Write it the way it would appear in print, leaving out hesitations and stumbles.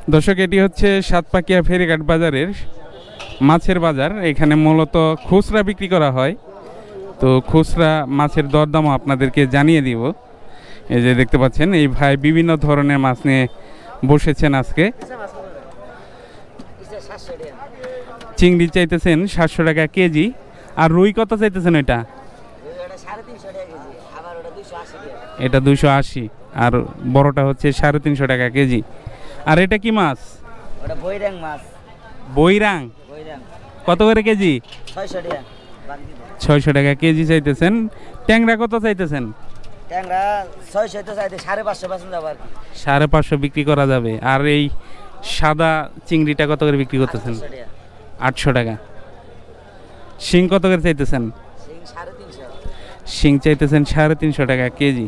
দর্শক, এটি হচ্ছে সাতপাকিয়া ফেরিঘাট বাজারের মাছের বাজার। এখানে মূলত খুচরা বিক্রি করা হয়। তো খুচরা মাছের দরদামও আপনাদেরকে জানিয়ে দিব। এই যে দেখতে পাচ্ছেন, এই ভাই বিভিন্ন ধরনের মাছ নিয়ে বসেছেন আজকে। চিংড়ি চাইতেছেন 700 টাকা কেজি। আর রুই কত চাইতেছেন? এটা এটা 280, আর বড়টা হচ্ছে 350 টাকা কেজি। আর এটা কি মাছ? বৈরাং মাছ। বৈরাং কত করে কেজি? 600 টাকা কেজি চাইতেছেন। ট্যাংরা কত চাইতেছেন? ট্যাংরা 600 তো চাইতে 550 পার্সেন্ট যাবে আর কি। 550 বিক্রি করা যাবে। আর এই সাদা চিংড়িটা কত করে বিক্রি করতেছেন? 800 টাকা। শিং কত করে চাইতেছেন? সিং 350। শিং চাইতেছেন 350 টাকা কেজি।